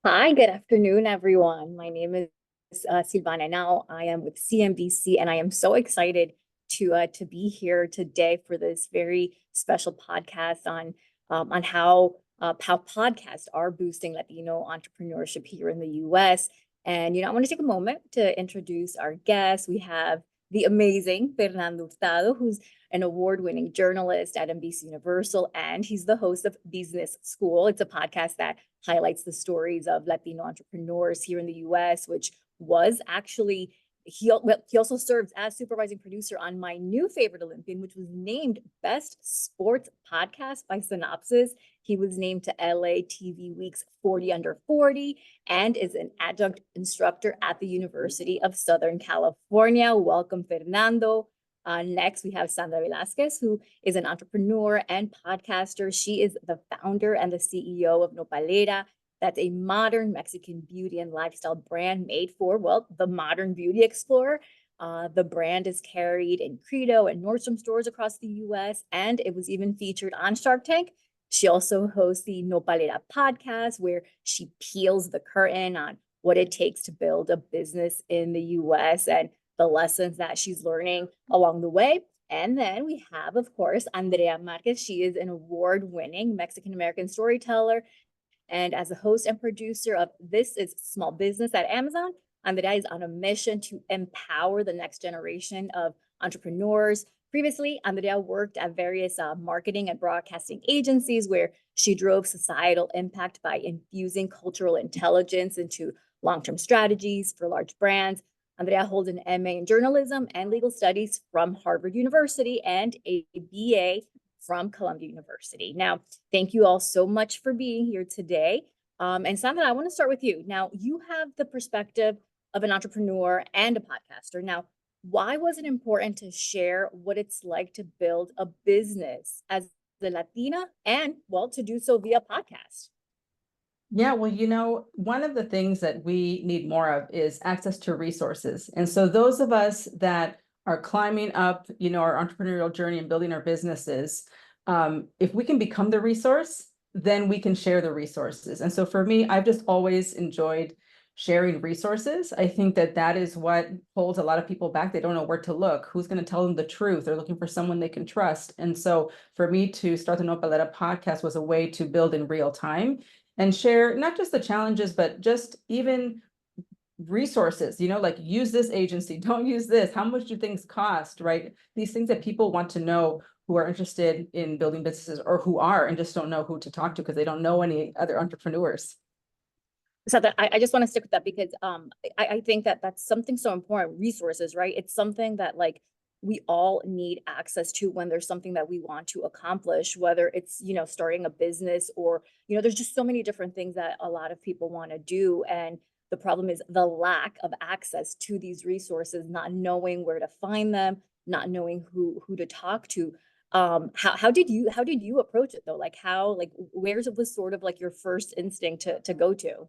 Hi, good afternoon, everyone. My name is Silvana. Now I am with CNBC, and I am so excited to be here today for this very special podcast on how podcasts are boosting Latino entrepreneurship here in the U.S. And I want to take a moment to introduce our guests. We have the amazing Fernando Hurtado, who's an award-winning journalist at NBC Universal, and he's the host of Business School. It's a podcast that highlights the stories of Latino entrepreneurs here in the US, which was actually, he also serves as supervising producer on my new favorite Olympian, which was named Best Sports Podcast by Synopsis. He was named to LA TV Week's 40 Under 40 and is an adjunct instructor at the University of Southern California. Welcome, Fernando. Next, we have Sandra Velasquez, who is an entrepreneur and podcaster. She is the founder and the CEO of Nopalera. That's a modern Mexican beauty and lifestyle brand made for, well, the modern beauty explorer. The brand is carried in Credo and Nordstrom stores across the US, and it was even featured on Shark Tank. She also hosts the Nopalera podcast, where she peels the curtain on what it takes to build a business in the US and the lessons that she's learning along the way. And then we have, of course, Andrea Marquez. She is an award-winning Mexican-American storyteller. And as a host and producer of This is Small Business at Amazon, Andrea is on a mission to empower the next generation of entrepreneurs. Previously, Andrea worked at various marketing and broadcasting agencies where she drove societal impact by infusing cultural intelligence into long-term strategies for large brands. Andrea holds an MA in journalism and legal studies from Harvard University and a BA from Columbia University. Now, thank you all so much for being here today. And Sandra, I want to start with you. Now, you have the perspective of an entrepreneur and a podcaster. Now, why was it important to share what it's like to build a business as a Latina and, well, to do so via podcast? Yeah, well, one of the things that we need more of is access to resources. And so those of us that are climbing up, our entrepreneurial journey and building our businesses, if we can become the resource, then we can share the resources. And so for me, I've just always enjoyed sharing resources. I think that that is what holds a lot of people back. They don't know where to look. Who's going to tell them the truth? They're looking for someone they can trust. And so for me to start the Nopalera podcast was a way to build in real time and share not just the challenges, but just even resources, like use this agency, don't use this. How much do things cost, right? These things that people want to know who are interested in building businesses or who are and just don't know who to talk to because they don't know any other entrepreneurs. So that I just want to stick with that because I think that that's something so important. Resources, right? It's something that like we all need access to when there's something that we want to accomplish, whether it's starting a business or there's just so many different things that a lot of people want to do, and the problem is the lack of access to these resources, not knowing where to find them, not knowing who to talk to. How did you approach it though? Like where's it was sort of like your first instinct to go to?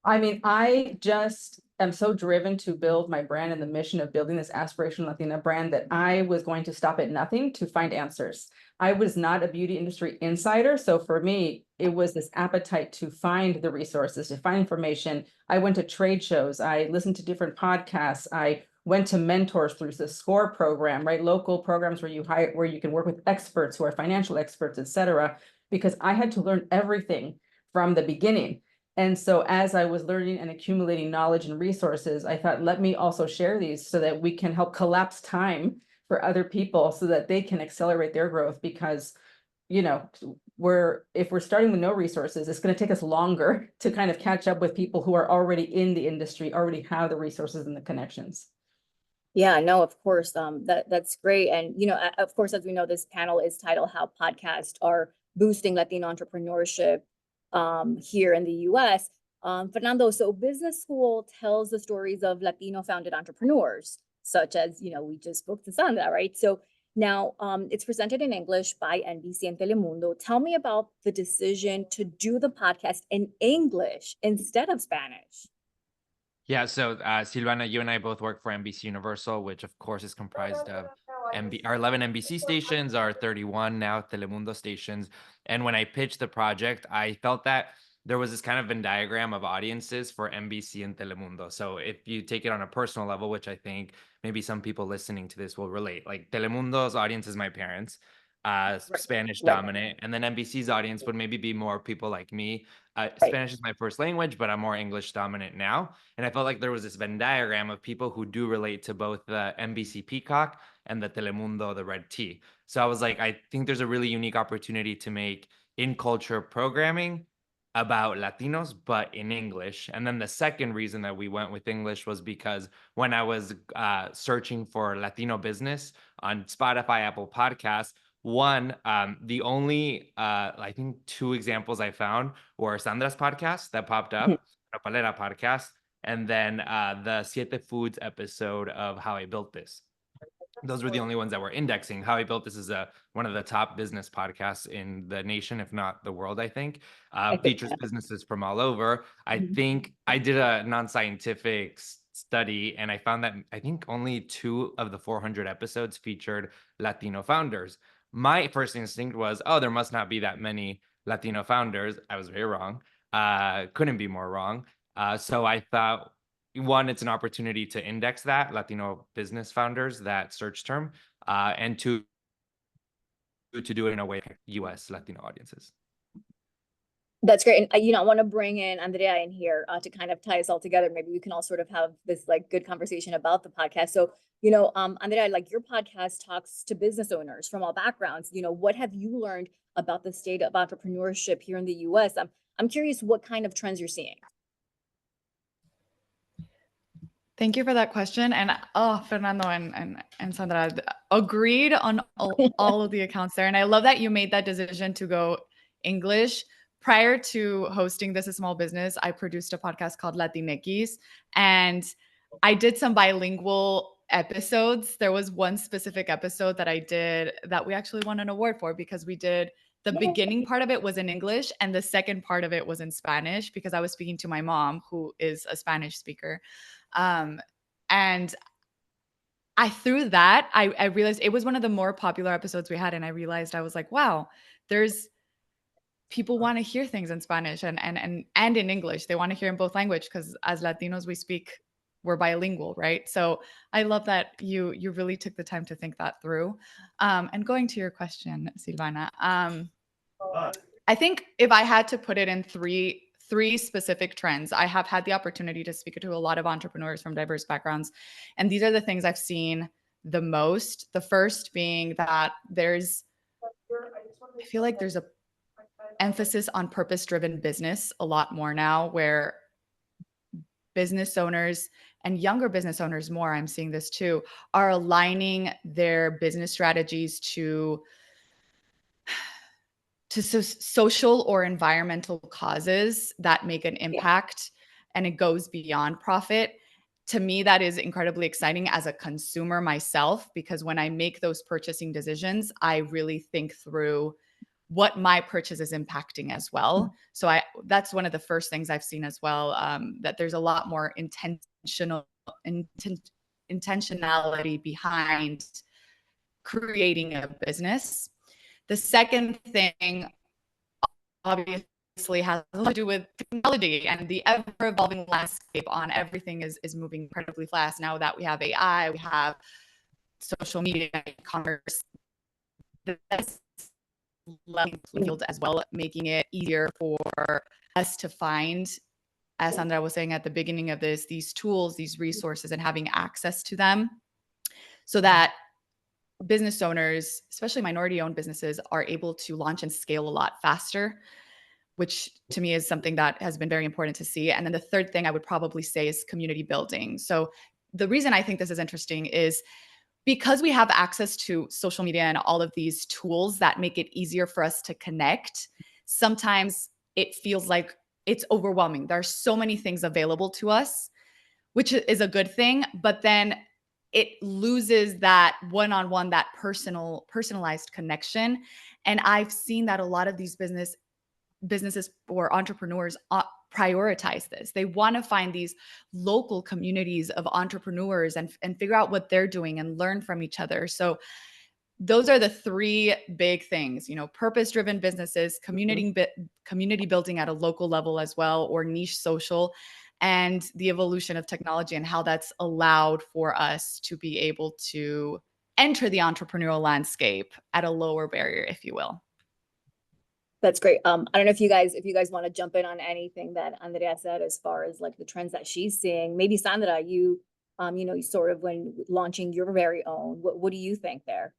I mean, I just am so driven to build my brand and the mission of building this aspirational Latina brand that I was going to stop at nothing to find answers. I was not a beauty industry insider. So for me, it was this appetite to find the resources, to find information. I went to trade shows. I listened to different podcasts. I went to mentors through the SCORE program, right? Local programs where you can work with experts who are financial experts, et cetera, because I had to learn everything from the beginning. And so as I was learning and accumulating knowledge and resources, I thought, let me also share these so that we can help collapse time for other people so that they can accelerate their growth. Because, if we're starting with no resources, it's going to take us longer to kind of catch up with people who are already in the industry, already have the resources and the connections. Yeah, no, of course. That's great. And of course, as we know, this panel is titled How Podcasts Are Boosting Latino Entrepreneurship here in the US. Fernando, so Business School tells the stories of Latino founded entrepreneurs, such as, we just spoke to Sandra, right? So now it's presented in English by NBC and Telemundo. Tell me about the decision to do the podcast in English instead of Spanish. Yeah, so Silvana, you and I both work for NBC Universal, which of course is comprised of our 11 NBC stations, our 31 now Telemundo stations. And when I pitched the project, I felt that there was this kind of Venn diagram of audiences for NBC and Telemundo. So if you take it on a personal level, which I think maybe some people listening to this will relate, like Telemundo's audience is my parents, Right. Spanish Right. dominant, and then NBC's audience would maybe be more people like me. Right. Spanish is my first language, but I'm more English dominant now. And I felt like there was this Venn diagram of people who do relate to both the NBC Peacock and the Telemundo, the Red T. So I was like, I think there's a really unique opportunity to make in culture programming about Latinos, but in English. And then the second reason that we went with English was because when I was searching for Latino business on Spotify, Apple Podcasts, one, the only, I think 2 examples I found were Sandra's podcast that popped Mhm. up, Palera podcast, and then the Siete Foods episode of How I Built This. Those were the only ones that were indexing. How I Built This is one of the top business podcasts in the nation, if not the world, I think. I think, Features businesses from all over. I Mhm. think I did a non-scientific study, and I found that I think only 2 of the 400 episodes featured Latino founders. My first instinct was, oh, there must not be that many Latino founders. I was very wrong. Couldn't be more wrong. So I thought, one, it's an opportunity to index that Latino business founders, that search term, and two, to do it in a way US Latino audiences. That's great. And I want to bring in Andrea in here to kind of tie us all together. Maybe we can all sort of have this like good conversation about the podcast. So, Andrea, like your podcast talks to business owners from all backgrounds. What have you learned about the state of entrepreneurship here in the US? I'm curious what kind of trends you're seeing. Thank you for that question. And Fernando and Sandra agreed on all of the accounts there. And I love that you made that decision to go English. Prior to hosting This is Small Business, I produced a podcast called Latinx, and I did some bilingual episodes. There was one specific episode that I did that we actually won an award for because we did the beginning part of it was in English and the second part of it was in Spanish because I was speaking to my mom, who is a Spanish speaker. And through that, I realized it was one of the more popular episodes we had. And I realized I was like, wow, there's people want to hear things in Spanish and in English. They want to hear in both language because as Latinos, we're bilingual, right? So I love that you really took the time to think that through. And going to your question, Silvana, I think if I had to put it in three specific trends, I have had the opportunity to speak to a lot of entrepreneurs from diverse backgrounds. And these are the things I've seen the most. The first being that I feel like there's a emphasis on purpose-driven business a lot more now, where business owners and younger business owners more, I'm seeing this too, are aligning their business strategies to social or environmental causes that make an impact, and it goes beyond profit. To me, that is incredibly exciting as a consumer myself, because when I make those purchasing decisions, I really think through what my purchase is impacting as well. So that's one of the first things I've seen as well, that there's a lot more intentionality behind creating a business. The second thing obviously has a lot to do with technology, and the ever-evolving landscape on everything is moving incredibly fast. Now that we have AI, we have social media, e-commerce, that's leveling the field as well, making it easier for us to find, as Sandra was saying at the beginning of this, these tools, these resources, and having access to them so that business owners, especially minority-owned businesses, are able to launch and scale a lot faster, which to me is something that has been very important to see. And then the third thing I would probably say is community building. So the reason I think this is interesting is because we have access to social media and all of these tools that make it easier for us to connect, sometimes it feels like it's overwhelming. There are so many things available to us, which is a good thing, but then it loses that one-on-one, that personalized connection. And I've seen that a lot of these businesses or entrepreneurs prioritize this. They want to find these local communities of entrepreneurs and figure out what they're doing and learn from each other. So those are the three big things, purpose-driven businesses, community building at a local level as well, or niche social, and the evolution of technology and how that's allowed for us to be able to enter the entrepreneurial landscape at a lower barrier, if you will. That's great. I don't know if you guys want to jump in on anything that Andrea said as far as like the trends that she's seeing. Maybe Sandra, you sort of when launching your very own, what do you think there?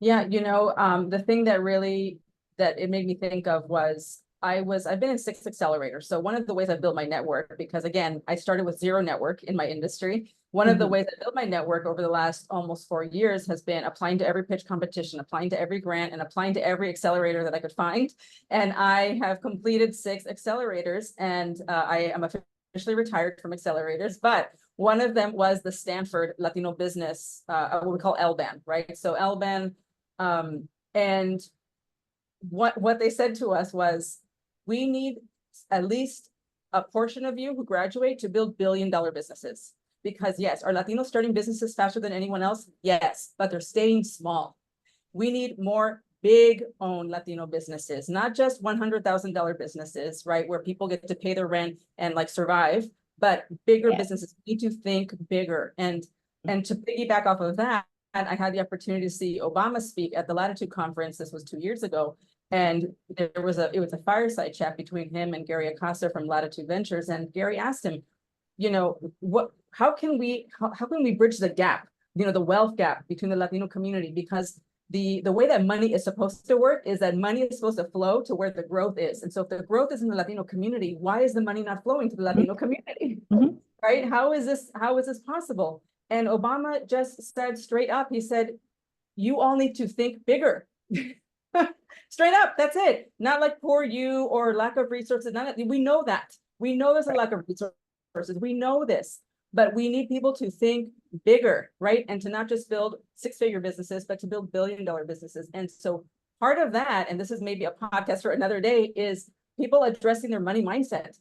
Yeah, the thing that it made me think of was I've been in 6 accelerators. So one of the ways I built my network, because again, I started with 0 network in my industry. One of the ways I built my network over the last almost 4 years has been applying to every pitch competition, applying to every grant, and applying to every accelerator that I could find. And I have completed 6 accelerators, and I am officially retired from accelerators, but one of them was the Stanford Latino Business, what we call LBAN, right? So LBAN, and what they said to us was, we need at least a portion of you who graduate to build billion-dollar businesses. Because yes, are Latinos starting businesses faster than anyone else? Yes, but they're staying small. We need more big-owned Latino businesses, not just $100,000 businesses, right? Where people get to pay their rent and like survive, but bigger businesses need to think bigger. And to piggyback off of that, I had the opportunity to see Obama speak at the Latitude conference. This was 2 years ago. And it was a fireside chat between him and Gary Acosta from Latitude Ventures. And Gary asked him, how can we bridge the gap, the wealth gap between the Latino community? Because the way that money is supposed to work is that money is supposed to flow to where the growth is. And so if the growth is in the Latino community, why is the money not flowing to the Latino community? Right? How is this possible? And Obama just said straight up, he said, you all need to think bigger. Straight up, that's it. Not like poor you or lack of resources. We know that. We know there's a lack of resources. We know this, but we need people to think bigger, right? And to not just build 6-figure businesses, but to build billion-dollar businesses. And so part of that, and this is maybe a podcast for another day, is people addressing their money mindset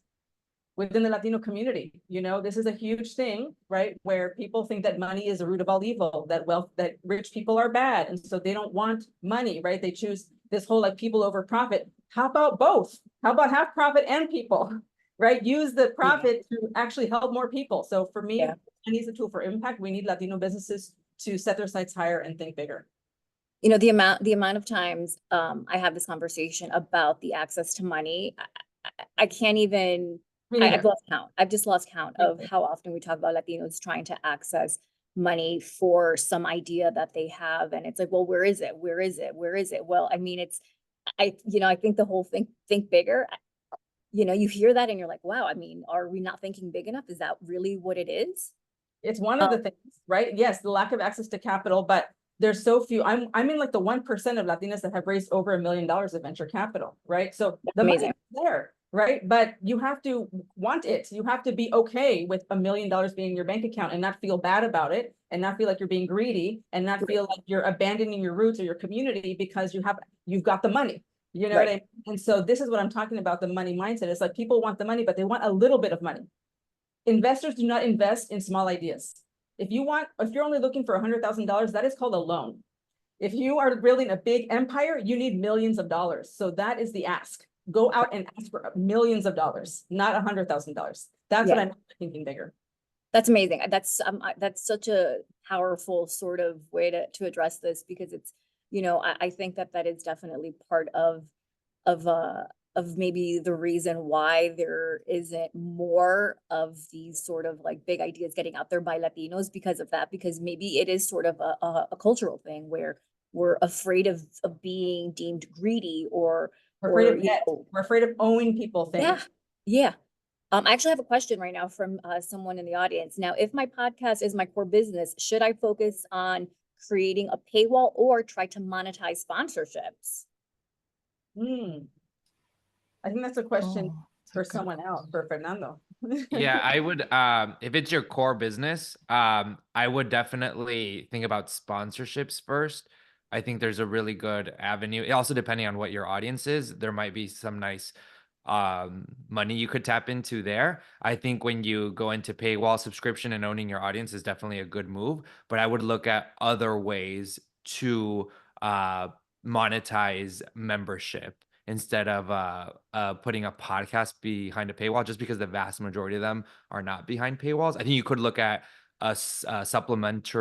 within the Latino community. This is a huge thing, right? Where people think that money is the root of all evil, that rich people are bad. And so they don't want money, right? They choose this whole like people over profit. How about both? How about have profit and people, right? Use the profit to actually help more people. So for me, money is a tool for impact. We need Latino businesses to set their sights higher and think bigger. The amount of times I have this conversation about the access to money, I can't even, I've lost count. I've just lost count of how often we talk about Latinos trying to access money for some idea that they have. And it's like, well, where is it? Where is it? Where is it? Well, I mean, I think the whole thing, think bigger, you hear that and you're like, wow, I mean, are we not thinking big enough? Is that really what it is? It's one of the things, right? Yes, the lack of access to capital, but there's so few. I'm in like the 1% of Latinas that have raised over $1 million of venture capital, right? So the money is there, right? But you have to want it. You have to be okay with $1 million being in your bank account and not feel bad about it, and not feel like you're being greedy, and not feel like you're abandoning your roots or your community because you've got the money. You know what I mean? And so this is what I'm talking about, the money mindset. It's like people want the money, but they want a little bit of money. Investors do not invest in small ideas. If you're only looking for $100,000, that is called a loan. If you are building a big empire, you need millions of dollars. So that is the ask. Go out and ask for millions of dollars, not $100,000. That's what I'm thinking bigger. That's amazing. That's such a powerful sort of way to address this, because it's, I think that is definitely part of maybe the reason why there isn't more of these sort of like big ideas getting out there by Latinos, because of that, because maybe it is sort of a cultural thing where we're afraid of being deemed greedy, or we're afraid of debt. We're afraid of owing people things. Yeah. I actually have a question right now from someone in the audience. Now, if my podcast is my core business, should I focus on creating a paywall or try to monetize sponsorships? I think that's a question for someone else, for Fernando. Yeah, I would, if it's your core business, I would definitely think about sponsorships first. I think there's a really good avenue. Also, depending on what your audience is, there might be some nice money you could tap into there. I think when you go into paywall subscription and owning your audience is definitely a good move, but I would look at other ways to monetize membership instead of putting a podcast behind a paywall, just because the vast majority of them are not behind paywalls. I think you could look at a supplemental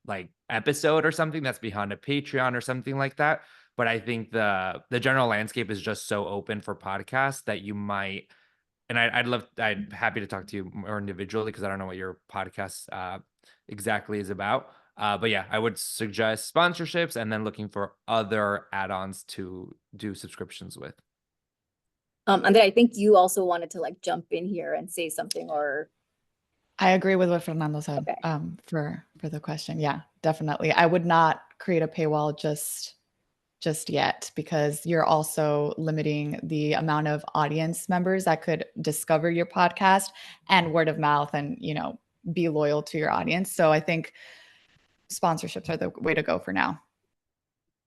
like episode or something that's behind a Patreon or something like that. But I think the general landscape is just so open for podcasts that you might, and I'd happy to talk to you more individually, because I don't know what your podcast exactly is about. But yeah, I would suggest sponsorships and then looking for other add-ons to do subscriptions with. And then I think you also wanted to like jump in here and say something, or I agree with what Fernando said, Okay. For the question. Yeah, definitely. I would not create a paywall just yet, because you're also limiting the amount of audience members that could discover your podcast and word of mouth and, be loyal to your audience. So I think sponsorships are the way to go for now.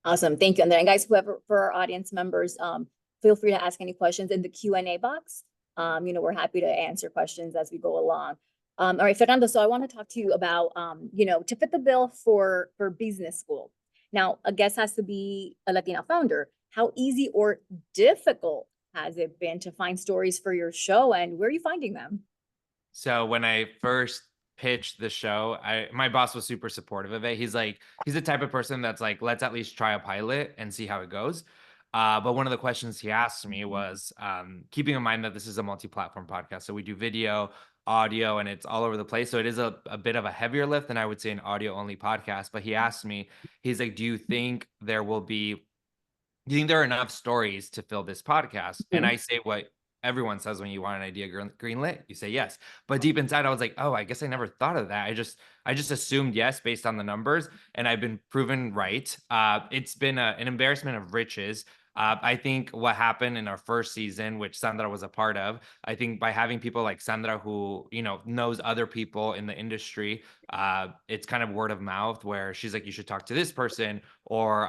awesome. Thank you. And then guys, whoever, for our audience members, feel free to ask any questions in the Q&A box. We're happy to answer questions as we go along. All right, Fernando, so I want to talk to you about, to fit the bill for business school. Now, a guest has to be a Latina founder. How easy or difficult has it been to find stories for your show, and where are you finding them? So when I first pitched the show, my boss was super supportive of it. He's the type of person that's like, let's at least try a pilot and see how it goes. But one of the questions he asked me was, keeping in mind that this is a multi-platform podcast, so we do video, audio, and it's all over the place. So it is a bit of a heavier lift than I would say an audio-only podcast. But he asked me, he's like, do you think there are enough stories to fill this podcast? And I say what everyone says when you want an idea greenlit, you say yes. But deep inside, I was like, oh, I guess I never thought of that. I just assumed yes based on the numbers, and I've been proven right. It's been an embarrassment of riches. I think what happened in our first season, which Sandra was a part of, I think by having people like Sandra who, knows other people in the industry, it's kind of word of mouth where she's like, you should talk to this person, or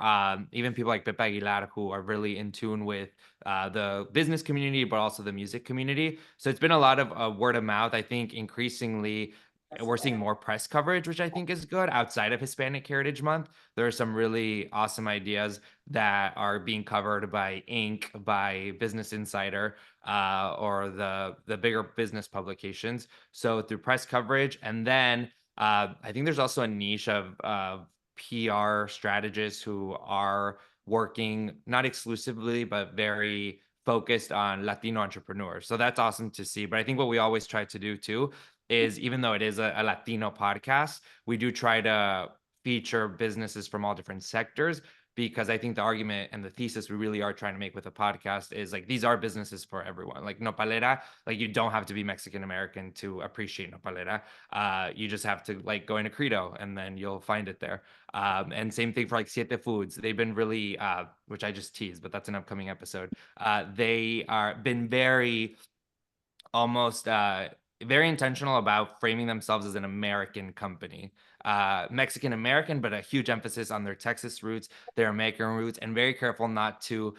even people like Pepe Aguilar who are really in tune with the business community, but also the music community. So it's been a lot of word of mouth. I think increasingly we're seeing more press coverage, which I think is good. Outside of Hispanic Heritage Month, there are some really awesome ideas that are being covered by Inc., by Business Insider, or the bigger business publications. So through press coverage, and then I think there's also a niche of PR strategists who are working not exclusively, but very focused on Latino entrepreneurs. So that's awesome to see. But I think what we always try to do too is, even though it is a Latino podcast, we do try to feature businesses from all different sectors, because I think the argument and the thesis we really are trying to make with a podcast is like, these are businesses for everyone. Like Nopalera, like you don't have to be Mexican American to appreciate Nopalera. You just have to like go into Credo and then you'll find it there. And same thing for like Siete Foods. They've been really, which I just teased, but that's an upcoming episode. They are been very almost very intentional about framing themselves as an American company, Mexican American, but a huge emphasis on their Texas roots, their American roots, and very careful not to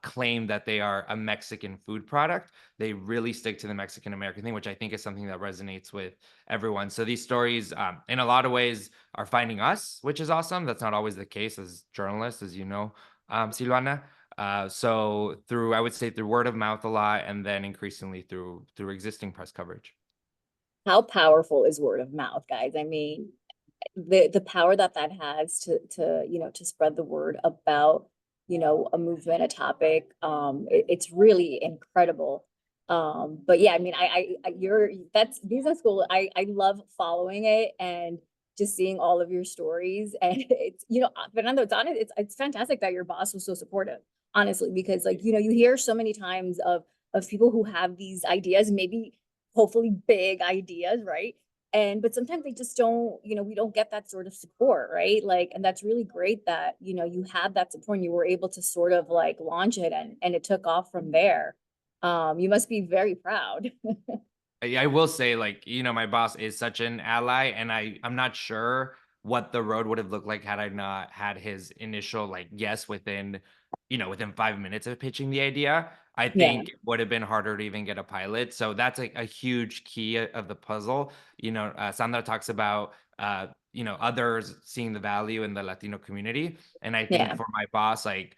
claim that they are a Mexican food product. They really stick to the Mexican American thing, which I think is something that resonates with everyone. So these stories, in a lot of ways, are finding us, which is awesome. That's not always the case as journalists, as you know, Silvana. So I would say through word of mouth a lot, and then increasingly through existing press coverage. How powerful is word of mouth, guys? I mean, the power that has to spread the word about, a movement, a topic, it's really incredible. But yeah, I mean, that's business school. I love following it and just seeing all of your stories. And it's, Fernando, it's fantastic that your boss was so supportive, honestly, because like, you hear so many times of people who have these ideas, maybe hopefully big ideas, right? But sometimes they just don't, we don't get that sort of support, right? Like, and that's really great that, you had that support and you were able to sort of like launch it, and it took off from there. You must be very proud. I will say, like, my boss is such an ally, and I'm not sure what the road would have looked like had I not had his initial like yes within 5 minutes of pitching the idea. I think it would have been harder to even get a pilot. So that's like a huge key of the puzzle. Sandra talks about others seeing the value in the Latino community. And I think Yeah. for my boss, like,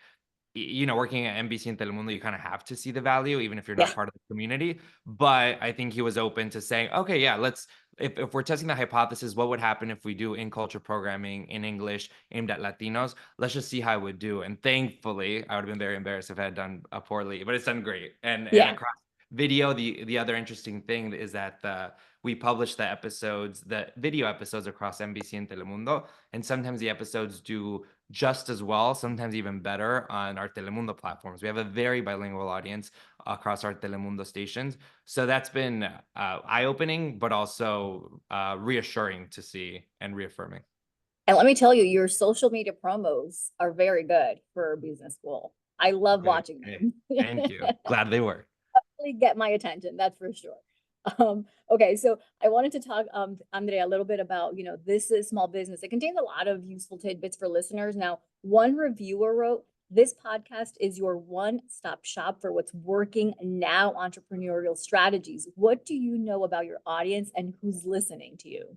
working at NBC and Telemundo, you kind of have to see the value, even if you're Yeah. not part of the community. But I think he was open to saying, okay, yeah, if we're testing the hypothesis, what would happen if we do in culture programming in English aimed at Latinos? Let's just see how it would do. And thankfully, I would have been very embarrassed if I had done poorly, but it's done great. And across video, the other interesting thing is that we publish the video episodes across NBC and Telemundo, and sometimes the episodes do just as well, sometimes even better on our Telemundo platforms. We have a very bilingual audience across our Telemundo stations. So that's been eye-opening, but also reassuring to see and reaffirming. And let me tell you, your social media promos are very good for business school. I love watching them. Thank you. Glad they were. Definitely get my attention, that's for sure. Okay, so I wanted to talk, Andrea, a little bit about, this is small business. It contains a lot of useful tidbits for listeners. Now, one reviewer wrote, "This podcast is your one-stop shop for what's working now entrepreneurial strategies. What do you know about your audience and who's listening to you?"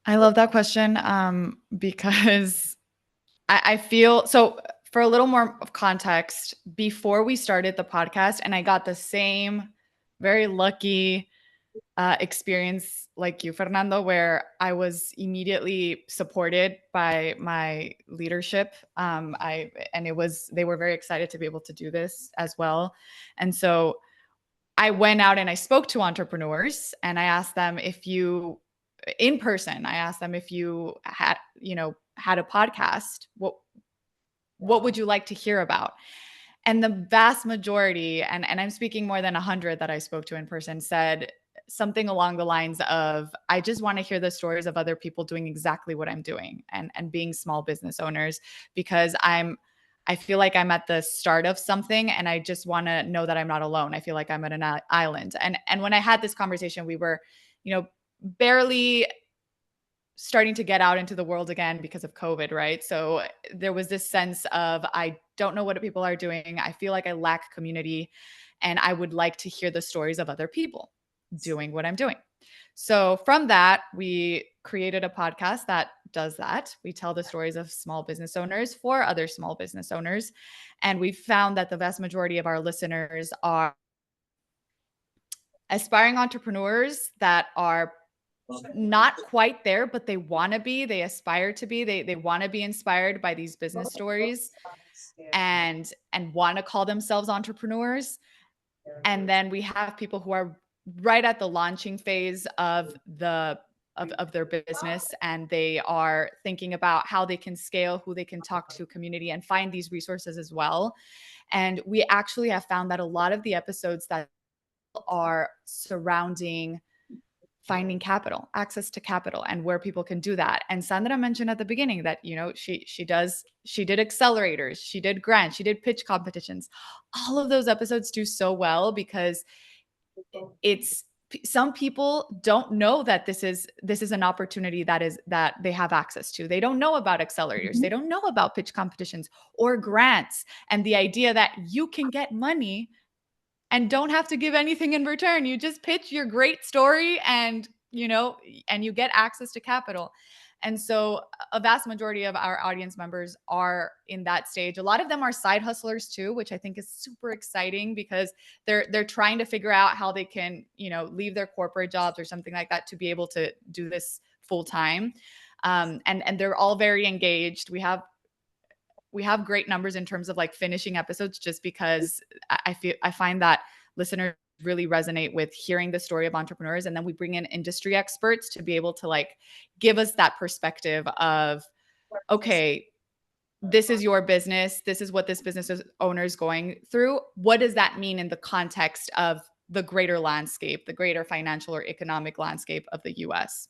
I love that question because I feel so. For a little more of context, before we started the podcast, and I got the same very lucky experience like you, Fernando, where I was immediately supported by my leadership. They were very excited to be able to do this as well. And so I went out and I spoke to entrepreneurs and I asked them in person, I asked them if you had a podcast, what would you like to hear about? And the vast majority, and I'm speaking more than 100 that I spoke to in person, said something along the lines of, I just want to hear the stories of other people doing exactly what I'm doing and being small business owners, because I feel like I'm at the start of something and I just want to know that I'm not alone. I feel like I'm at an island. And when I had this conversation, we were, barely starting to get out into the world again because of COVID, right? So there was this sense of, I don't know what people are doing. I feel like I lack community and I would like to hear the stories of other people doing what I'm doing. So from that, we created a podcast that does that. We tell the stories of small business owners for other small business owners. And we found that the vast majority of our listeners are aspiring entrepreneurs that are not quite there, but they want to be, they aspire to be, they want to be inspired by these business stories and want to call themselves entrepreneurs. And then we have people who are right at the launching phase of their business, and they are thinking about how they can scale, who they can talk to, community, and find these resources as well. And we actually have found that a lot of the episodes that are surrounding finding capital, access to capital, and where people can do that. And Sandra mentioned at the beginning that, she did accelerators, she did grants, she did pitch competitions. All of those episodes do so well because some people don't know that this is an opportunity that they have access to. They don't know about accelerators. Mm-hmm. They don't know about pitch competitions or grants, and the idea that you can get money and don't have to give anything in return. You just pitch your great story and you get access to capital. And so a vast majority of our audience members are in that stage. A lot of them are side hustlers too, which I think is super exciting because they're trying to figure out how they can, leave their corporate jobs or something like that to be able to do this full time. And they're all very engaged. We have great numbers in terms of like finishing episodes, just because I find that listeners really resonate with hearing the story of entrepreneurs. And then we bring in industry experts to be able to like give us that perspective of, okay, this is your business. This is what this business owner is going through. What does that mean in the context of the greater landscape, the greater financial or economic landscape of the US?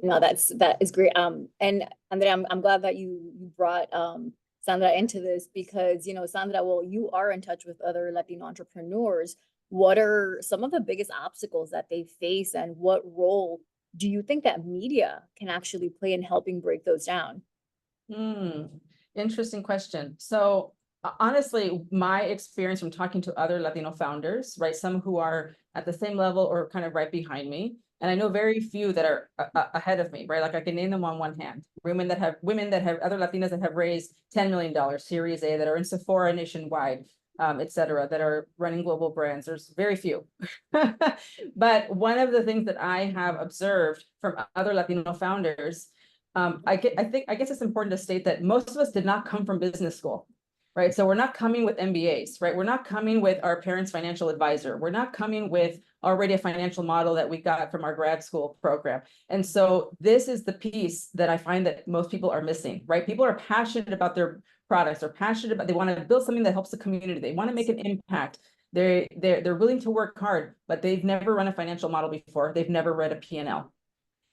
No, that is great. And Andrea, I'm glad that you brought Sandra into this because, Sandra, well, you are in touch with other Latino entrepreneurs. What are some of the biggest obstacles that they face, and what role do you think that media can actually play in helping break those down? Interesting question. So honestly, my experience from talking to other Latino founders, right? Some who are at the same level or kind of right behind me. And I know very few that are ahead of me, right? Like I can name them on one hand. Women that have other Latinas that have raised $10 million Series A, that are in Sephora nationwide, et cetera, that are running global brands. There's very few. But one of the things that I have observed from other Latino founders, I guess it's important to state that most of us did not come from business school. Right. So we're not coming with MBAs, right? We're not coming with our parents' financial advisor. We're not coming with already a financial model that we got from our grad school program. And so this is the piece that I find that most people are missing, right? People are passionate about their products, are passionate about, they want to build something that helps the community. They want to make an impact. They're willing to work hard, but they've never run a financial model before. They've never read a P&L.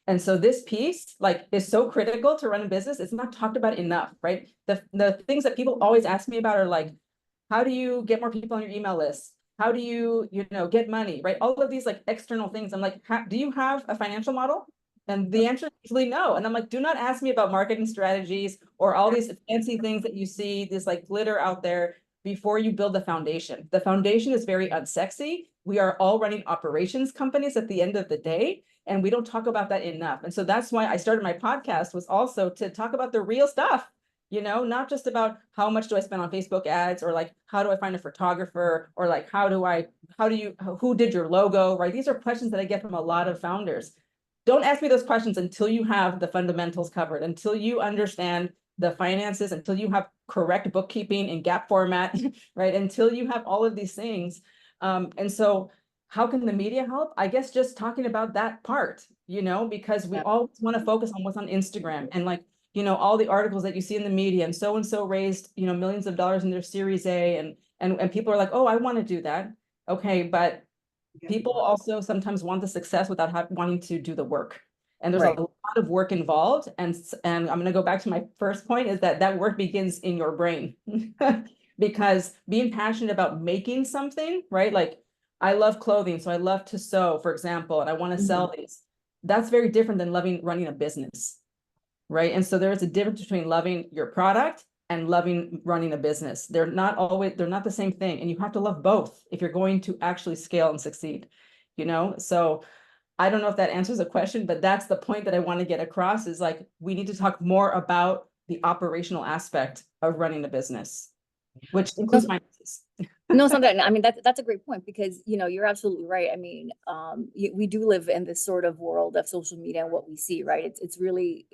And so this piece like is so critical to run a business. It's not talked about enough, right? The things that people always ask me about are like, how do you get more people on your email list? How do you get money, right? All of these like external things. I'm like, do you have a financial model? And the answer is usually no. And I'm like, do not ask me about marketing strategies or all these fancy things that you see, this like glitter out there before you build the foundation. The foundation is very unsexy. We are all running operations companies at the end of the day. And we don't talk about that enough. And so that's why I started my podcast, was also to talk about the real stuff, not just about how much do I spend on Facebook ads, or like, how do I find a photographer, or like, who did your logo, right? These are questions that I get from a lot of founders. Don't ask me those questions until you have the fundamentals covered, until you understand the finances, until you have correct bookkeeping in GAAP format, right? Until you have all of these things. And so how can the media help? I guess just talking about that part, because we always want to focus on what's on Instagram and like, all the articles that you see in the media, and so raised, millions of dollars in their Series A, and people are like, oh, I want to do that. Okay, but people also sometimes want the success without wanting to do the work. And there's a lot of work involved. And I'm going to go back to my first point, is that work begins in your brain. Because being passionate about making something, right? Like, I love clothing, so I love to sew, for example, and I want to sell these. That's very different than loving running a business, right? And so there's a difference between loving your product and loving running a business. They're not the same thing. And you have to love both if you're going to actually scale and succeed, So I don't know if that answers the question, but that's the point that I want to get across, is like, we need to talk more about the operational aspect of running a business, which includes finances. No, something. I mean, that's a great point, because you're absolutely right. I mean, we do live in this sort of world of social media and what we see, right? It's really,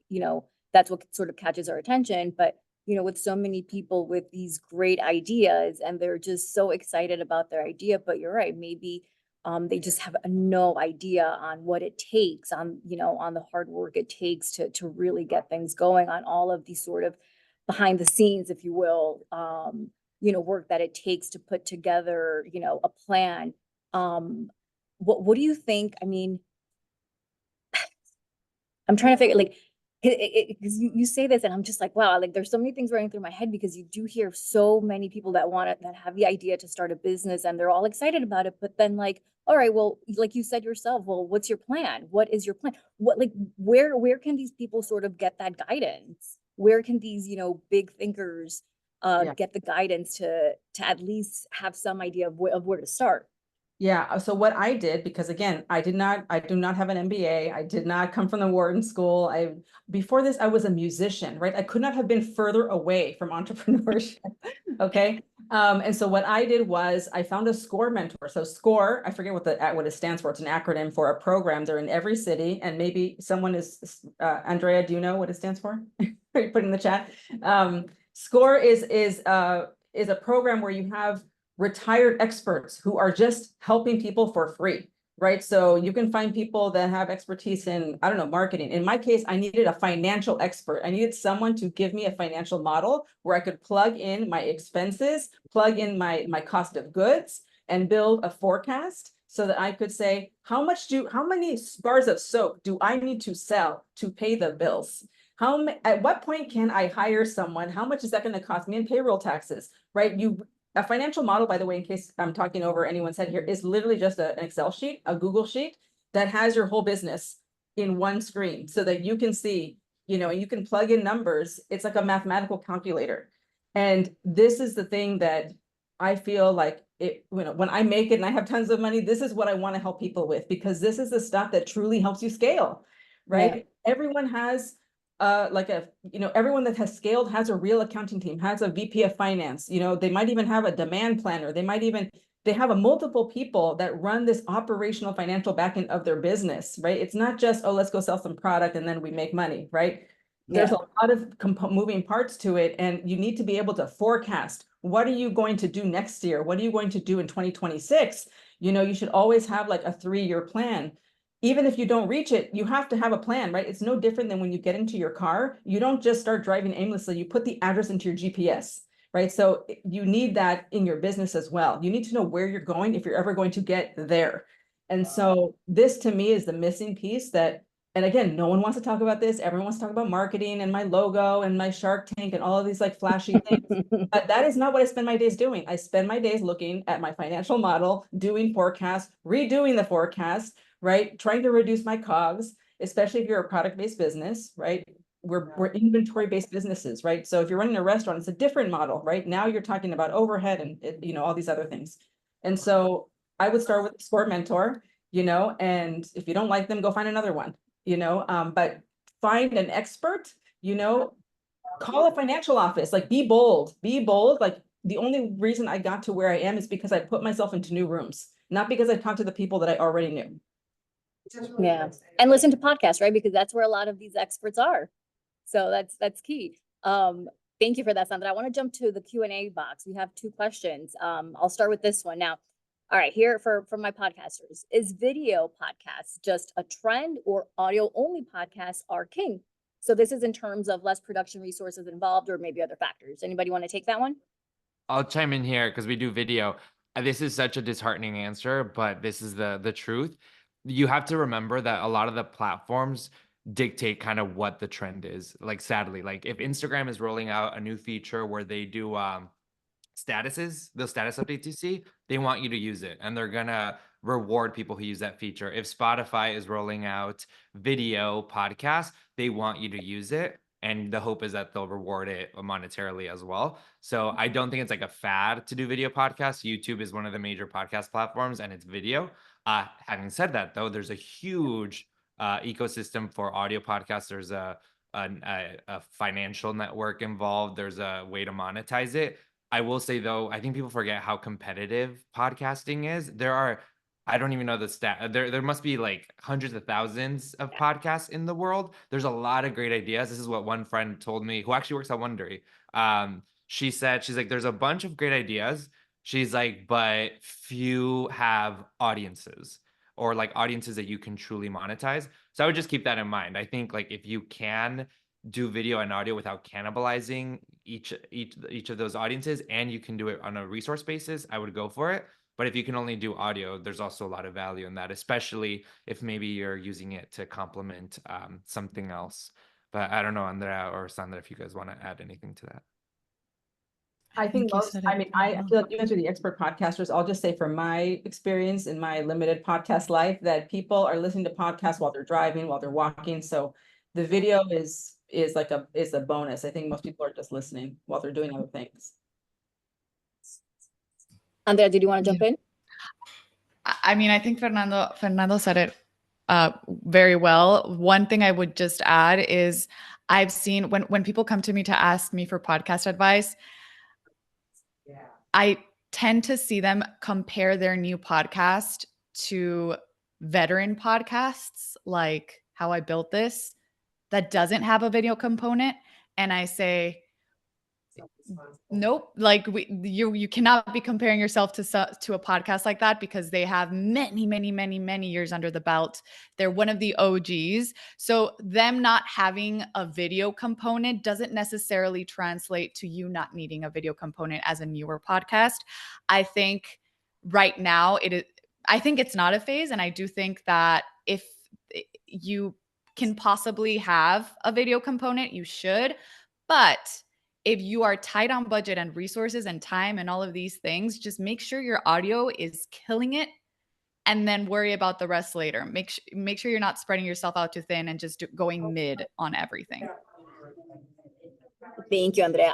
that's what sort of catches our attention. But with so many people with these great ideas, and they're just so excited about their idea. But you're right, maybe they just have no idea on what it takes, on the hard work it takes to really get things going, on all of these sort of behind the scenes, if you will. Work that it takes to put together, a plan. What do you think? I mean, I'm trying to figure, like, because you say this and I'm just like, wow, like there's so many things running through my head, because you do hear so many people that have the idea to start a business, and they're all excited about it. But then like, all right, well, like you said yourself, well, what's your plan? What is your plan? Where can these people sort of get that guidance? Where can these, big thinkers get the guidance to at least have some idea of where to start? Yeah. So what I did, because again, I do not have an MBA. I did not come from the Wharton School. Before this, I was a musician, right? I could not have been further away from entrepreneurship. Okay. And so what I did was I found a SCORE mentor. So SCORE, I forget what it stands for. It's an acronym for a program. They're in every city, and maybe someone is, Andrea, do you know what it stands for? Put it in the chat. SCORE is a program where you have retired experts who are just helping people for free, right? So you can find people that have expertise in, I don't know, marketing. In my case, I needed a financial expert. I needed someone to give me a financial model where I could plug in my expenses, plug in my cost of goods, and build a forecast so that I could say, how many bars of soap do I need to sell to pay the bills? At what point can I hire someone? How much is that going to cost me in payroll taxes, right? A financial model, by the way, in case I'm talking over anyone's head here, is literally just an Excel sheet, a Google sheet that has your whole business in one screen, so that you can see, and you can plug in numbers. It's like a mathematical calculator. And this is the thing that I feel like when I make it and I have tons of money, this is what I want to help people with, because this is the stuff that truly helps you scale, right? Yeah. Everyone has everyone that has scaled has a real accounting team, has a VP of finance, they might even have a demand planner. They have a multiple people that run this operational financial backend of their business, right? It's not just, oh, let's go sell some product and then we make money, right? There's a lot of moving parts to it, and you need to be able to forecast. What are you going to do next year? What are you going to do in 2026? You should always have like a 3-year plan. Even if you don't reach it, you have to have a plan, right? It's no different than when you get into your car. You don't just start driving aimlessly. You put the address into your GPS, right? So you need that in your business as well. You need to know where you're going if you're ever going to get there. And so this to me is the missing piece that, and again, no one wants to talk about this. Everyone wants to talk about marketing and my logo and my Shark Tank and all of these like flashy things. But that is not what I spend my days doing. I spend my days looking at my financial model, doing forecasts, redoing the forecast, right? Trying to reduce my COGS, especially if you're a product-based business, right? We're inventory-based businesses, right? So if you're running a restaurant, it's a different model, right? Now you're talking about overhead and all these other things. And so I would start with a sport mentor, and if you don't like them, go find another one. But find an expert, call a financial office, like be bold. Like the only reason I got to where I am is because I put myself into new rooms, not because I talked to the people that I already knew. Yeah. And listen to podcasts, right? Because that's where a lot of these experts are. So that's key. Thank you for that, Sandra. I want to jump to the Q&A box. We have 2 questions. I'll start with this one now. All right, here for my podcasters, is video podcasts just a trend, or audio only podcasts are king? So this is in terms of less production resources involved, or maybe other factors. Anybody want to take that one? I'll chime in here because we do video. This is such a disheartening answer, but this is the truth. You have to remember that a lot of the platforms dictate kind of what the trend is. Like, sadly, like if Instagram is rolling out a new feature where they do statuses, the status updates you see, they want you to use it, and they're gonna reward people who use that feature. If Spotify is rolling out video podcasts, they want you to use it, and the hope is that they'll reward it monetarily as well. So I don't think it's like a fad to do video podcasts. YouTube is one of the major podcast platforms, and it's video. Having said that, though, there's a huge ecosystem for audio podcasts. There's a financial network involved. There's a way to monetize it. I will say, though, I think people forget how competitive podcasting is. I don't even know the stat. There must be like hundreds of thousands of podcasts in the world. There's a lot of great ideas. This is what one friend told me, who actually works at Wondery. She's like, there's a bunch of great ideas. She's like, but few have audiences, or like audiences that you can truly monetize. So I would just keep that in mind. I think like if you can do video and audio without cannibalizing each of those audiences, and you can do it on a resource basis, I would go for it. But if you can only do audio, there's also a lot of value in that, especially if maybe you're using it to complement something else. But I don't know, Andrea or Sandra, if you guys want to add anything to that. I think I feel like you guys are the expert podcasters. I'll just say from my experience in my limited podcast life that people are listening to podcasts while they're driving, while they're walking. So the video is a bonus. I think most people are just listening while they're doing other things. Andrea, did you want to jump in? I mean, I think Fernando said it very well. One thing I would just add is I've seen when people come to me to ask me for podcast advice, I tend to see them compare their new podcast to veteran podcasts, like How I Built This, that doesn't have a video component. And I say, nope, like you cannot be comparing yourself to a podcast like that, because they have many years under the belt. They're one of the OGs. So them not having a video component doesn't necessarily translate to you not needing a video component as a newer podcast. I think right now I think it's not a phase. And I do think that if you can possibly have a video component, you should. But if you are tight on budget and resources and time and all of these things, just make sure your audio is killing it, and then worry about the rest later. Make sure you're not spreading yourself out too thin and just going mid on everything. Thank you, Andrea.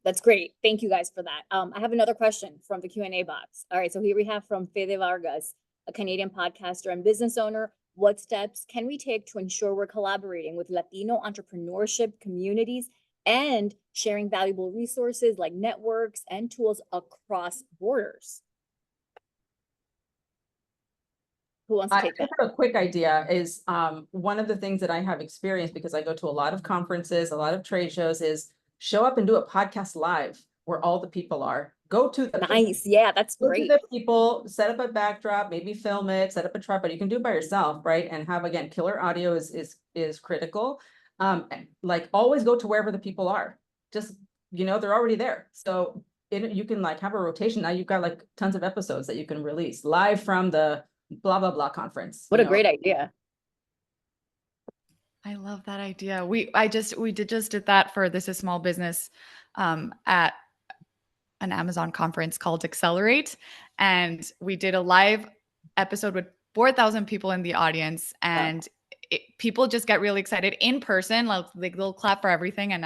That's great. Thank you guys for that. I have another question from the Q&A box. All right, so here we have from Fede Vargas, a Canadian podcaster and business owner. What steps can we take to ensure we're collaborating with Latino entrepreneurship communities and sharing valuable resources like networks and tools across borders? Who wants to take that? I have a quick idea is one of the things that I have experienced because I go to a lot of conferences, a lot of trade shows is show up and do a podcast live where all the people are. Go to the Nice. Yeah, that's go to great. the people, set up a backdrop, maybe film it, set up a tripod. You can do it by yourself, right? And have, again, killer audio is critical. Like always go to wherever the people are. Just, they're already there. So you can like have a rotation. Now you've got like tons of episodes that you can release live from the blah, blah, blah conference. What a great idea. I love that idea. We just did that for This is Small Business at an Amazon conference called Accelerate. And we did a live episode with 4,000 people in the audience. And people just get really excited in person. Like they'll clap for everything. And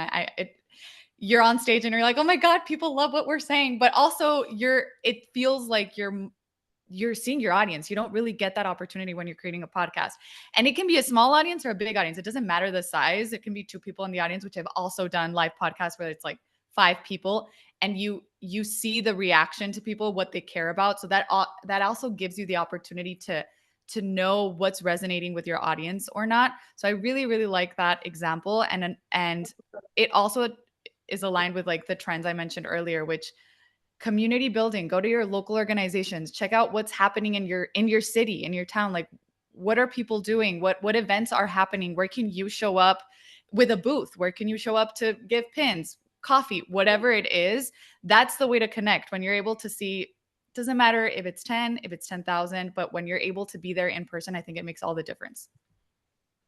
you're on stage and you're like, oh my God, people love what we're saying. But also it feels like you're seeing your audience. You don't really get that opportunity when you're creating a podcast. And it can be a small audience or a big audience. It doesn't matter the size. It can be 2 people in the audience, which I've also done live podcasts where it's like 5 people. And you see the reaction to people, what they care about. So that also gives you the opportunity to know what's resonating with your audience or not. So I really, really like that example. And it also is aligned with like the trends I mentioned earlier, which community building, go to your local organizations, check out what's happening in your city, in your town. Like what are people doing? What events are happening? Where can you show up with a booth? Where can you show up to give pins, coffee, whatever it is? That's the way to connect. When you're able to see, doesn't matter if it's 10, if it's 10,000, but when you're able to be there in person, I think it makes all the difference.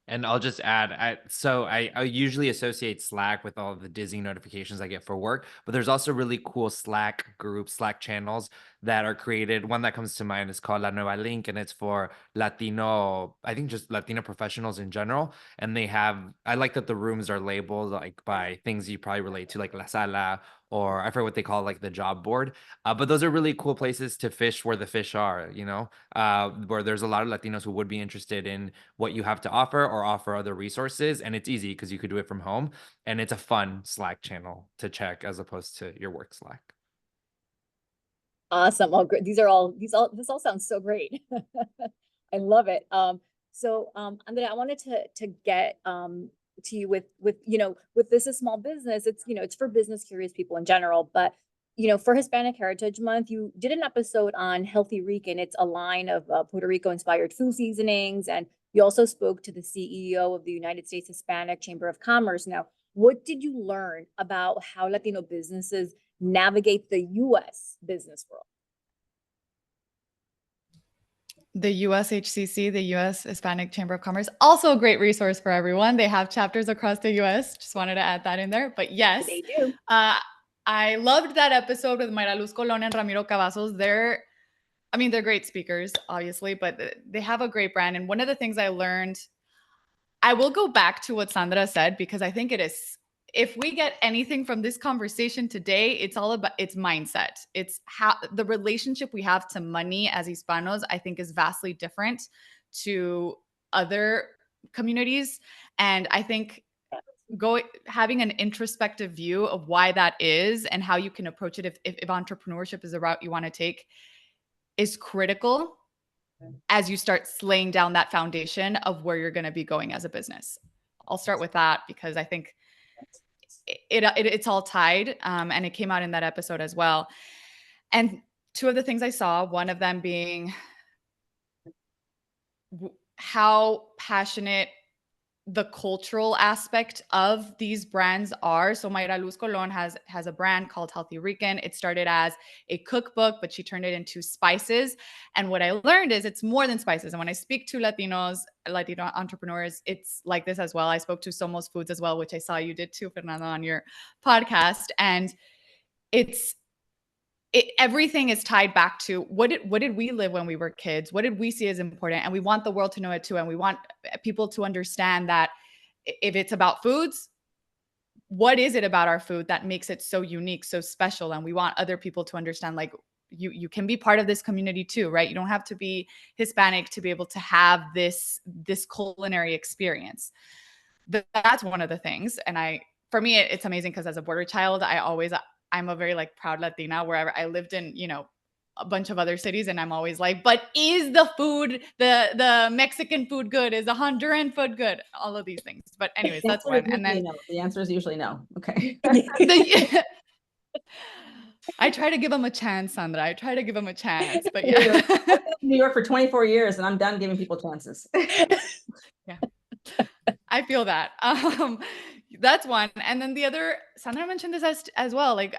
And I'll just add, I usually associate Slack with all of the Disney notifications I get for work, but there's also really cool Slack groups, Slack channels that are created. One that comes to mind is called La Nueva Link, and it's for Latino, I think just Latino professionals in general. And I like that the rooms are labeled like by things you probably relate to, like La Sala, or I forget what they call like the job board. But those are really cool places to fish where the fish are, where there's a lot of Latinos who would be interested in what you have to offer or offer other resources. And it's easy because you could do it from home. And it's a fun Slack channel to check as opposed to your work Slack. Awesome. Oh, great. This all sounds so great. I love it. Andrea, I wanted to get to you with This is Small Business. It's for business curious people in general, but for Hispanic Heritage Month, you did an episode on Healthy Rican. It's a line of Puerto Rico inspired food seasonings. And you also spoke to the CEO of the United States Hispanic Chamber of Commerce. Now, what did you learn about how Latino businesses navigate the U.S. business world? The USHCC, the US Hispanic Chamber of Commerce, also a great resource for everyone. They have chapters across the US. Just wanted to add that in there. But yes, they do. I loved that episode with Mayra Luz Colon and Ramiro Cavazos. They're great speakers, obviously, but they have a great brand. And one of the things I learned, I will go back to what Sandra said, because I think it is, if we get anything from this conversation today, it's all about its mindset. It's how the relationship we have to money as Hispanos, I think, is vastly different to other communities. And I think having an introspective view of why that is and how you can approach it if entrepreneurship is the route you want to take is critical as you start laying down that foundation of where you're going to be going as a business. I'll start with that because I think it's all tied, and it came out in that episode as well. And 2 of the things I saw, one of them being how passionate the cultural aspect of these brands are. So Mayra Luz Colon has a brand called Healthy Rican. It started as a cookbook, but she turned it into spices. And what I learned is it's more than spices. And when I speak to Latino entrepreneurs, it's like this as well. I spoke to Somos Foods as well, which I saw you did too, Fernando, on your podcast. And everything is tied back to what did we live when we were kids? What did we see as important? And we want the world to know it too. And we want people to understand that if it's about foods, what is it about our food that makes it so unique, so special? And we want other people to understand, like, you can be part of this community too, right? You don't have to be Hispanic to be able to have this culinary experience. That's one of the things. And for me, it's amazing because as a border child, I'm a very like proud Latina. Wherever I lived in, a bunch of other cities, and I'm always like, but is the food, the Mexican food good? Is the Honduran food good? All of these things. But anyways, that's one. And then no. The answer is usually no. Okay. I try to give them a chance, Sandra. I try to give them a chance, but I've yeah. been in New York for 24 years and I'm done giving people chances. Yeah, I feel that. That's one. And then the other, Sandra mentioned this as well. Like,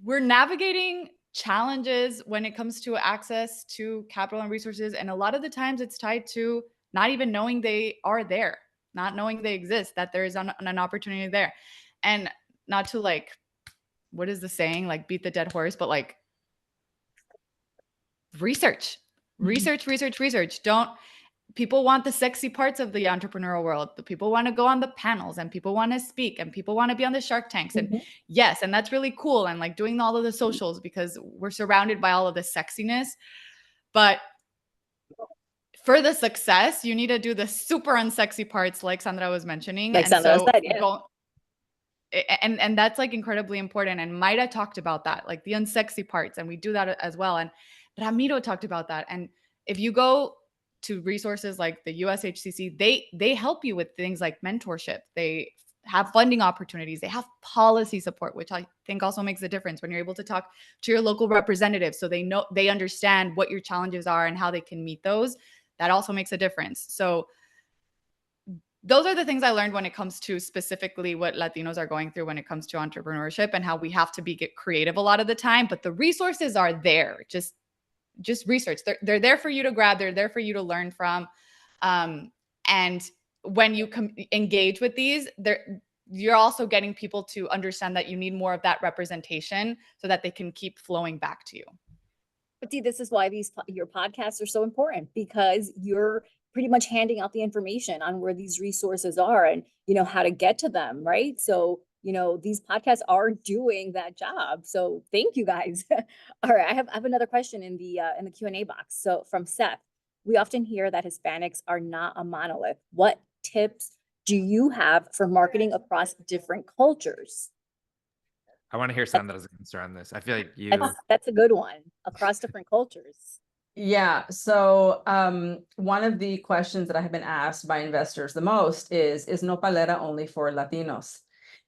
we're navigating challenges when it comes to access to capital and resources. And a lot of the times it's tied to not even knowing they are there, not knowing they exist, that there is an opportunity there. And not to like, what is the saying? Like beat the dead horse, but like research. People want the sexy parts of the entrepreneurial world. The people want to go on the panels and people want to speak and people want to be on the Shark Tanks. And yes, and that's really cool. And like doing all of the socials because we're surrounded by all of this sexiness. But for the success, you need to do the super unsexy parts like Sandra was mentioning. Like Sandra said, yeah. And that's like incredibly important. And Mayra talked about that, like the unsexy parts. And we do that as well. And Ramiro talked about that. And if you go to resources like the USHCC, they help you with things like mentorship. They have funding opportunities. They have policy support, which I think also makes a difference when you're able to talk to your local representatives. So they understand what your challenges are and how they can meet those. That also makes a difference. So those are the things I learned when it comes to specifically what Latinos are going through when it comes to entrepreneurship and how we have to get creative a lot of the time, but the resources are there. Just research. They're there for you to grab. They're there for you to learn from. And when you engage with these, you're also getting people to understand that you need more of that representation so that they can keep flowing back to you. But see, this is why your podcasts are so important, because you're pretty much handing out the information on where these resources are and, how to get to them, right? So, these podcasts are doing that job. So thank you guys. All right. I have another question in the Q&A box. So from Seth, we often hear that Hispanics are not a monolith. What tips do you have for marketing across different cultures? I want to hear Sandra's answer on this. I feel like that's a good one. Across different cultures. Yeah. So one of the questions that I have been asked by investors the most is Nopalera only for Latinos?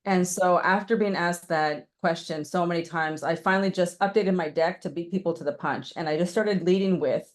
And so after being asked that question so many times, I finally just updated my deck to beat people to the punch. And I just started leading with,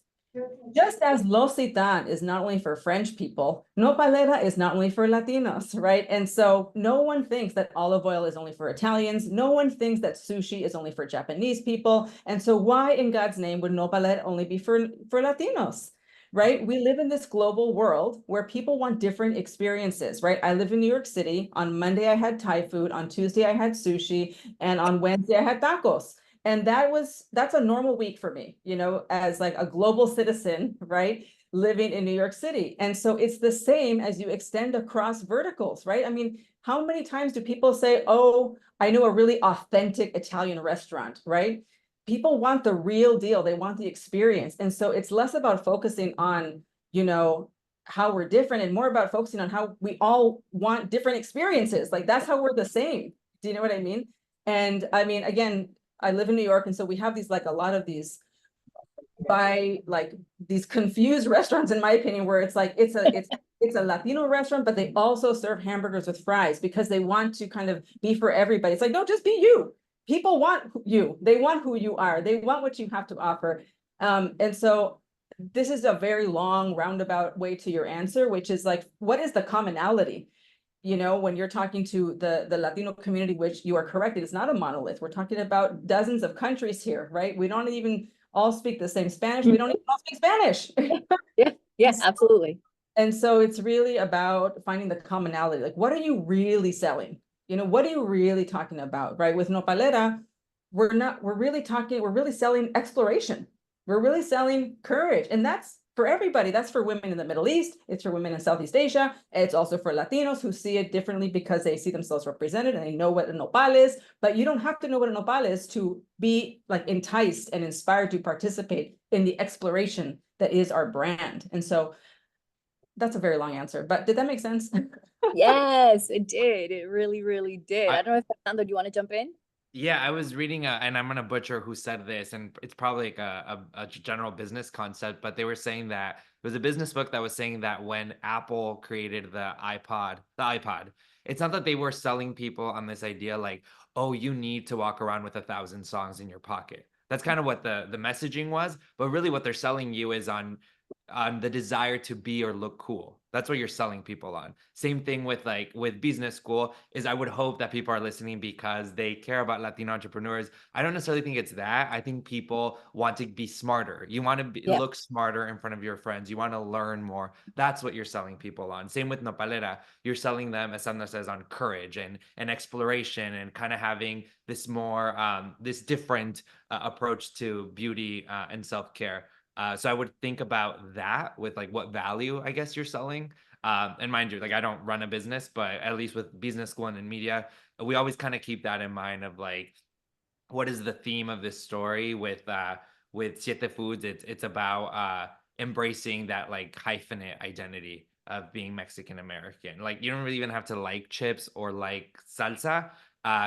just as L'Occitan is not only for French people, Nopalera is not only for Latinos, right? And so no one thinks that olive oil is only for Italians. No one thinks that sushi is only for Japanese people. And so why in God's name would Nopalera only be for Latinos? Right? We live in this global world where people want different experiences, right? I live in New York City. On Monday, I had Thai food. On Tuesday, I had sushi. And on Wednesday, I had tacos. And that's a normal week for me, as like a global citizen, right? Living in New York City. And so it's the same as you extend across verticals, right? I mean, how many times do people say, oh, I know a really authentic Italian restaurant, right? People want the real deal. They want the experience. And so it's less about focusing on, how we're different and more about focusing on how we all want different experiences. Like that's how we're the same. Do you know what I mean? And I mean, again, I live in New York. And so we have these, like a lot of these these confused restaurants, in my opinion, where it's like, it's a Latino restaurant, but they also serve hamburgers with fries because they want to kind of be for everybody. It's like, no, just be you. People want you. They want who you are. They want what you have to offer. And so this is a very long roundabout way to your answer, which is like, what is the commonality? When you're talking to the Latino community, which you are correct, it's not a monolith. We're talking about dozens of countries here, right? We don't even all speak the same Spanish. We don't even all speak Spanish. Yeah, absolutely. And so it's really about finding the commonality. Like, what are you really selling? What are you really talking about, right? With Nopalera, we're really selling exploration. We're really selling courage. And that's for everybody. That's for women in the Middle East. It's for women in Southeast Asia. It's also for Latinos who see it differently because they see themselves represented and they know what a nopal is. But you don't have to know what a nopal is to be like enticed and inspired to participate in the exploration that is our brand. And so that's a very long answer, but did that make sense? Yes, it did. It really, really did. I don't know if Fernando, do you want to jump in? Yeah, I was reading, and I'm gonna butcher who said this, and it's probably like a general business concept, but they were saying that it was a business book that was saying that when Apple created the iPod, it's not that they were selling people on this idea like, oh, you need to walk around with 1,000 songs in your pocket. That's kind of what the messaging was, but really what they're selling you is on the desire to be or look cool. That's what you're selling people on. Same thing with business school is I would hope that people are listening because they care about Latino entrepreneurs. I don't necessarily think it's that. I think people want to be smarter. You want to look smarter in front of your friends. You want to learn more. That's what you're selling people on. Same with Nopalera. You're selling them, as Sandra says, on courage and exploration and kind of having this more, this different approach to beauty and self-care. So I would think about that with like what value I guess you're selling. And mind you, like I don't run a business, but at least with business school and in media, we always kind of keep that in mind of like, what is the theme of this story with Siete Foods? It's about embracing that like hyphenate identity of being Mexican American. Like you don't really even have to like chips or like salsa.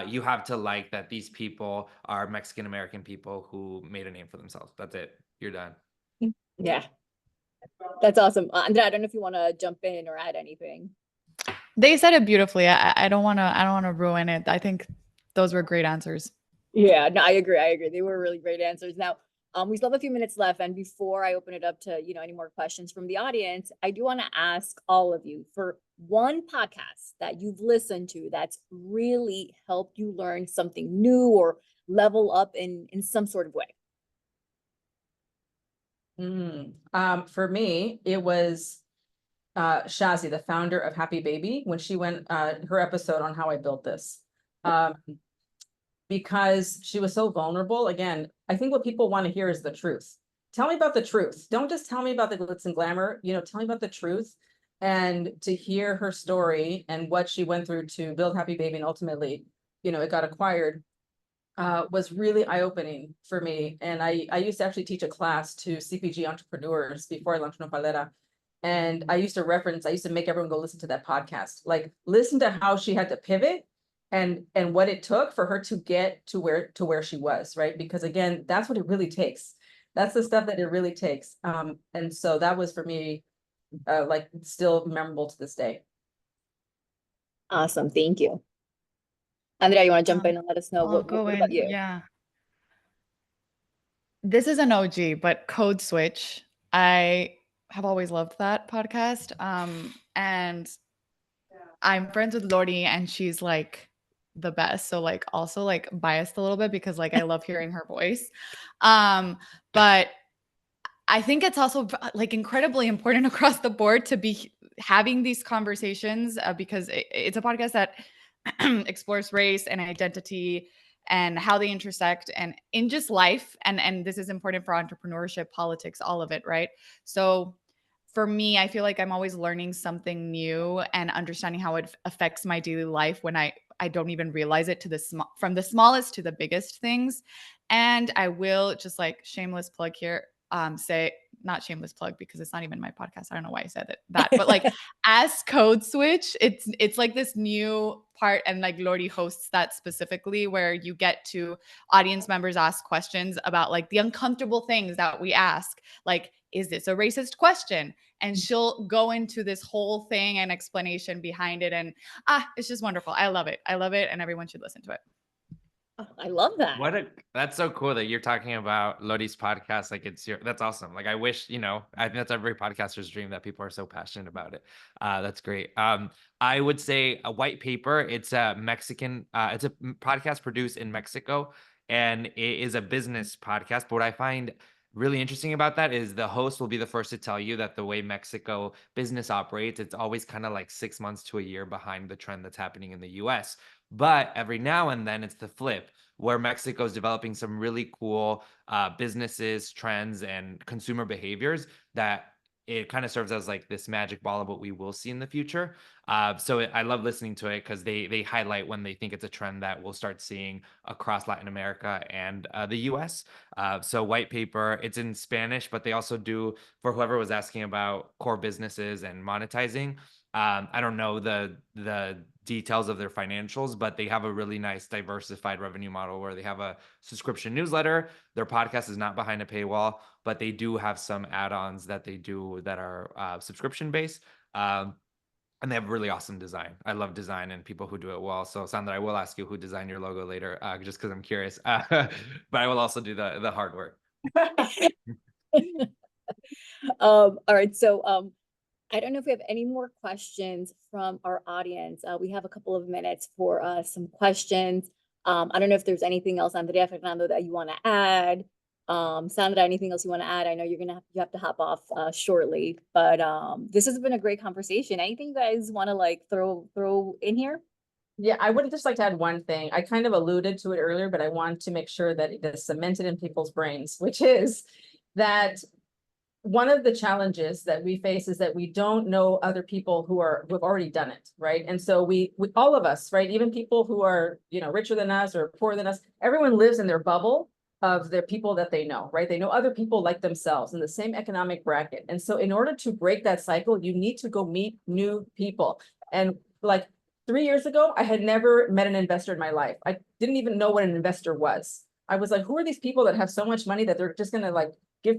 You have to like that these people are Mexican American people who made a name for themselves. That's it. You're done. Yeah, that's awesome. Andrea, I don't know if you want to jump in or add anything. They said it beautifully. I don't want to ruin it. I think those were great answers. Yeah, no, I agree. They were really great answers. Now, we still have a few minutes left, and before I open it up to any more questions from the audience, I do want to ask all of you for one podcast that you've listened to that's really helped you learn something new or level up in some sort of way. For me, it was Shazi, the founder of Happy Baby, when she went her episode on how I built this. Because she was so vulnerable. Again, I think what people want to hear is the truth. Tell me about the truth. Don't just tell me about the glitz and glamour, tell me about the truth. And to hear her story and what she went through to build Happy Baby and ultimately, it got acquired, was really eye-opening for me. And I used to actually teach a class to CPG entrepreneurs before I launched Nopalera. And I used to make everyone go listen to that podcast. Like, listen to how she had to pivot and what it took for her to get to where she was, right? Because again, that's what it really takes. That's the stuff that it really takes. And so that was for me, like still memorable to this day. Awesome, thank you. Andrea, you want to jump in and let us know what about you? Yeah. This is an OG, but Code Switch. I have always loved that podcast. And I'm friends with Lordy, and she's like the best. So like also like biased a little bit because like I love hearing her voice. But I think it's also like incredibly important across the board to be having these conversations because it's a podcast that explores race and identity and how they intersect and in just life. And this is important for entrepreneurship, politics, all of it, right? So for me, I feel like I'm always learning something new and understanding how it affects my daily life when I don't even realize it from the smallest to the biggest things. And I will just like shameless plug here, say not shameless plug because it's not even my podcast. I don't know why I said that, but like as Code Switch, it's like this new part, and like Lordy hosts that specifically where you get to audience members ask questions about like the uncomfortable things that we ask, like, is this a racist question? And she'll go into this whole thing and explanation behind it. And it's just wonderful. I love it. And everyone should listen to it. Oh, I love that. That's so cool that you're talking about Lodi's podcast. Like that's awesome. Like I wish, I think that's every podcaster's dream that people are so passionate about it. That's great. I would say a white paper. It's a Mexican, it's a podcast produced in Mexico, and it is a business podcast. But what I find really interesting about that is the host will be the first to tell you that the way Mexico business operates, it's always kind of like 6 months to a year behind the trend that's happening in the US. But every now and then it's the flip, where Mexico is developing some really cool businesses, trends, and consumer behaviors that it kind of serves as like this magic ball of what we will see in the future. I love listening to it because they highlight when they think it's a trend that we'll start seeing across Latin America and the US. So white paper, it's in Spanish, but they also do, for whoever was asking about core businesses and monetizing. I don't know the details of their financials, but they have a really nice diversified revenue model where they have a subscription newsletter. Their podcast is not behind a paywall, but they do have some add-ons that they do that are subscription based. And they have really awesome design. I love design and people who do it well. So Sandra, I will ask you who designed your logo later, just because I'm curious. But I will also do the hard work. All right. So I don't know if we have any more questions from our audience. We have a couple of minutes for some questions. I don't know if there's anything else, Andrea, Fernando, that you want to add. Sandra, anything else you want to add? I know you have to hop off shortly, but this has been a great conversation. Anything you guys want to like throw in here? Yeah, I would just like to add one thing. I kind of alluded to it earlier, but I want to make sure that it is cemented in people's brains, which is that one of the challenges that we face is that we don't know other people who've already done it, right? And so we all of us, right? Even people who are, richer than us or poorer than us, everyone lives in their bubble of their people that they know, right? They know other people like themselves in the same economic bracket. And so in order to break that cycle, you need to go meet new people. And like 3 years ago, I had never met an investor in my life. I didn't even know what an investor was. I was like, who are these people that have so much money that they're just going to like give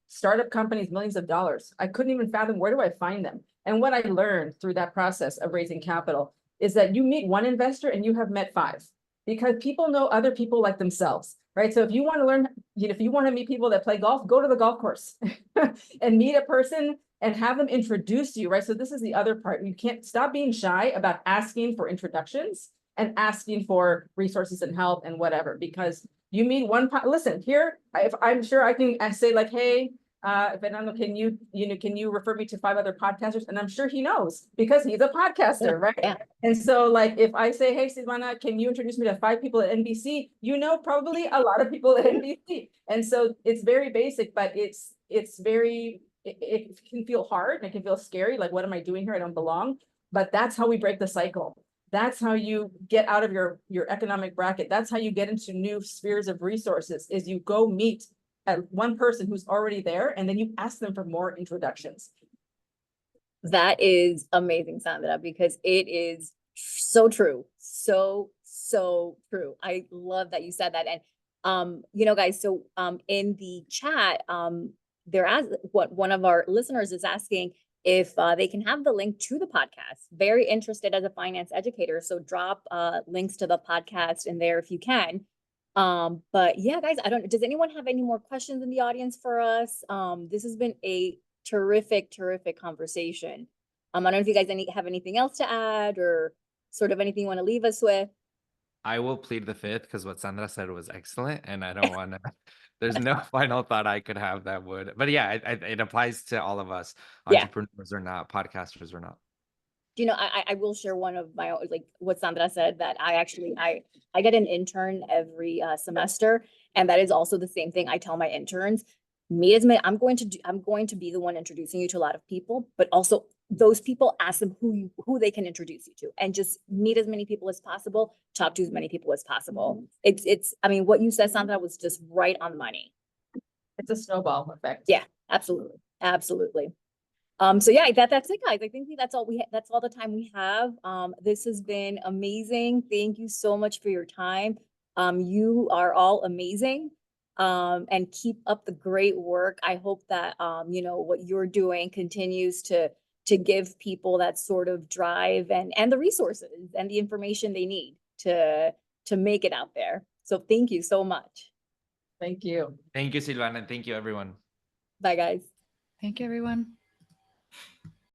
startup companies millions of dollars? I couldn't even fathom, where do I find them? And what I learned through that process of raising capital is that you meet one investor and you have met 5, because people know other people like themselves, right? So if you want to learn, if you want to meet people that play golf, go to the golf course and meet a person and have them introduce you, right? So this is the other part. You can't stop being shy about asking for introductions and asking for resources and help and whatever, because you meet one, listen here, I'm sure I can say like, hey, Fernando, can you refer me to 5 other podcasters? And I'm sure he knows because he's a podcaster, right? Yeah. And so like, if I say, hey, Silvana, can you introduce me to 5 people at NBC? Probably a lot of people at NBC. And so it's very basic, but it's very, it can feel hard and it can feel scary. Like, what am I doing here? I don't belong. But that's how we break the cycle. That's how you get out of your economic bracket. That's how you get into new spheres of resources, is you go meet one person who's already there, and then you ask them for more introductions. That is amazing, Sandra, because it is so true. So true. I love that you said that. And, guys, so in the chat, one of our listeners is asking if they can have the link to the podcast. Very interested as a finance educator. So drop links to the podcast in there if you can. But yeah, guys, does anyone have any more questions in the audience for us? This has been a terrific conversation. I don't know if you guys have anything else to add or sort of anything you want to leave us with. I will plead the fifth because what Sandra said was excellent, and I don't want to. There's no final thought I could have that would. But yeah, it applies to all of us, entrepreneurs or not, podcasters or not. I will share one of my, like what Sandra said, that I get an intern every semester, and that is also the same thing I tell my interns. I'm going to be the one introducing you to a lot of people, but also those people, ask them who they can introduce you to, and just meet as many people as possible, talk to as many people as possible. I mean, what you said, Sandra, was just right on the money. It's a snowball effect. Yeah, absolutely. So yeah, that's it, guys. I think that's all the time we have. This has been amazing. Thank you so much for your time. You are all amazing. And keep up the great work. I hope that what you're doing continues to give people that sort of drive and the resources and the information they need to make it out there. So thank you so much. Thank you. Thank you, Silvana, and thank you, everyone. Bye, guys. Thank you, everyone.